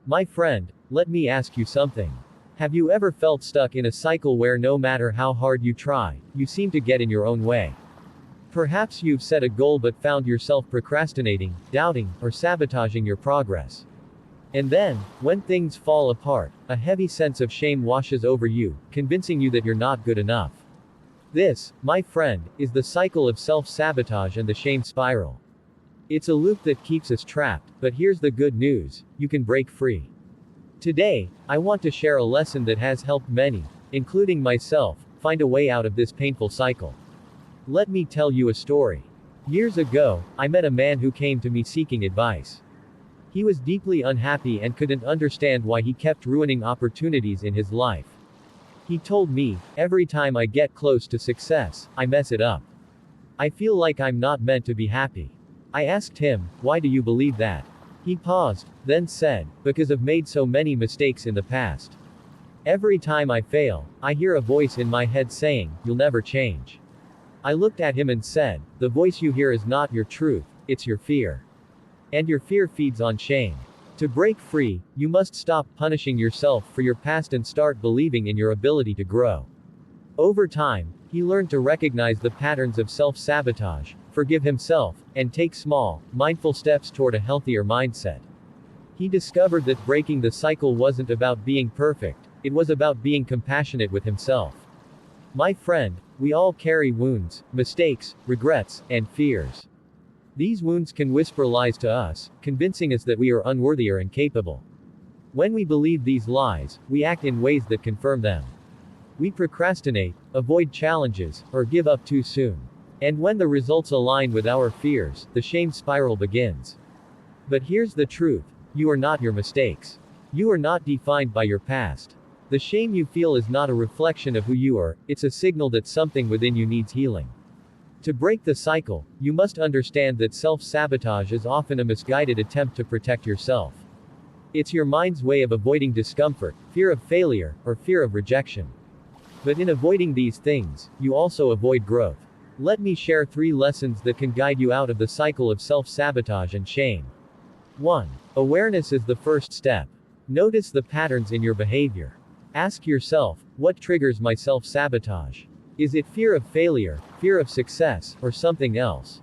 My friend, let me ask you something. Have you ever felt stuck in a cycle where no matter how hard you try, you seem to get in your own way? Perhaps you've set a goal but found yourself procrastinating, doubting, or sabotaging your progress. And then, when things fall apart, a heavy sense of shame washes over you, convincing you that you're not good enough. This, my friend, is the cycle of self-sabotage and the shame spiral. It's a loop that keeps us trapped, but here's the good news: you can break free. Today, I want to share a lesson that has helped many, including myself, find a way out of this painful cycle. Let me tell you a story. Years ago, I met a man who came to me seeking advice. He was deeply unhappy and couldn't understand why he kept ruining opportunities in his life. He told me, "Every time I get close to success, I mess it up. I feel like I'm not meant to be happy." I asked him, "Why do you believe that?" He paused, then said, "Because I've made so many mistakes in the past. Every time I fail, I hear a voice in my head saying, 'You'll never change.'" I looked at him and said, "The voice you hear is not your truth, it's your fear. And your fear feeds on shame. To break free, you must stop punishing yourself for your past and start believing in your ability to grow." Over time, he learned to recognize the patterns of self-sabotage, forgive himself, and take small, mindful steps toward a healthier mindset. He discovered that breaking the cycle wasn't about being perfect, it was about being compassionate with himself. My friend, we all carry wounds, mistakes, regrets, and fears. These wounds can whisper lies to us, convincing us that we are unworthy or incapable. When we believe these lies, we act in ways that confirm them. We procrastinate, avoid challenges, or give up too soon. And when the results align with our fears, the shame spiral begins. But here's the truth: you are not your mistakes. You are not defined by your past. The shame you feel is not a reflection of who you are, it's a signal that something within you needs healing. To break the cycle, you must understand that self-sabotage is often a misguided attempt to protect yourself. It's your mind's way of avoiding discomfort, fear of failure, or fear of rejection. But in avoiding these things, you also avoid growth. Let me share 3 lessons that can guide you out of the cycle of self-sabotage and shame. 1. Awareness is the first step. Notice the patterns in your behavior. Ask yourself, what triggers my self-sabotage? Is it fear of failure, fear of success, or something else?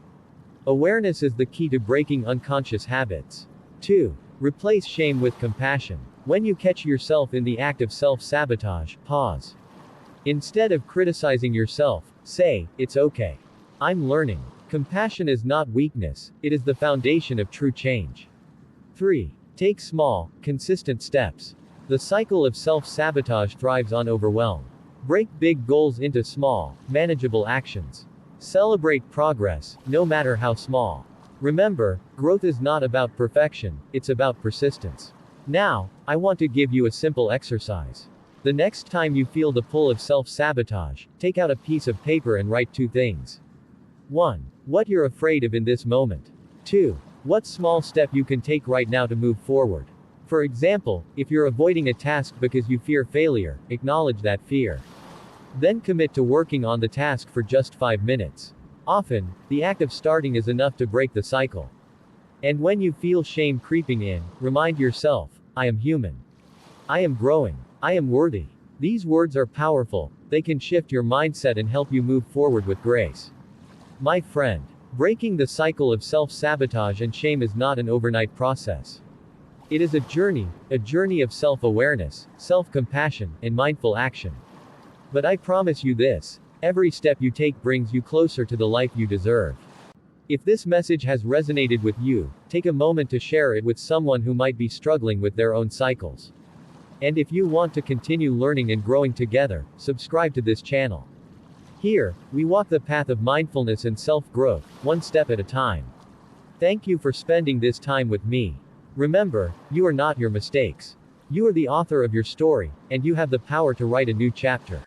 Awareness is the key to breaking unconscious habits. 2. Replace shame with compassion. When you catch yourself in the act of self-sabotage, pause. Instead of criticizing yourself, say, "It's okay. I'm learning." Compassion is not weakness, it is the foundation of true change. 3. Take small, consistent steps. The cycle of self-sabotage thrives on overwhelm. Break big goals into small, manageable actions. Celebrate progress, no matter how small. Remember, growth is not about perfection, it's about persistence. Now, I want to give you a simple exercise. The next time you feel the pull of self-sabotage, take out a piece of paper and write 2 things. 1. What you're afraid of in this moment. 2. What small step you can take right now to move forward. For example, if you're avoiding a task because you fear failure, acknowledge that fear. Then commit to working on the task for just 5 minutes. Often, the act of starting is enough to break the cycle. And when you feel shame creeping in, remind yourself, "I am human. I am growing. I am worthy." These words are powerful, they can shift your mindset and help you move forward with grace. My friend, breaking the cycle of self-sabotage and shame is not an overnight process. It is a journey of self-awareness, self-compassion, and mindful action. But I promise you this: every step you take brings you closer to the life you deserve. If this message has resonated with you, take a moment to share it with someone who might be struggling with their own cycles. And if you want to continue learning and growing together, subscribe to this channel. Here, we walk the path of mindfulness and self-growth, one step at a time. Thank you for spending this time with me. Remember, you are not your mistakes. You are the author of your story, and you have the power to write a new chapter.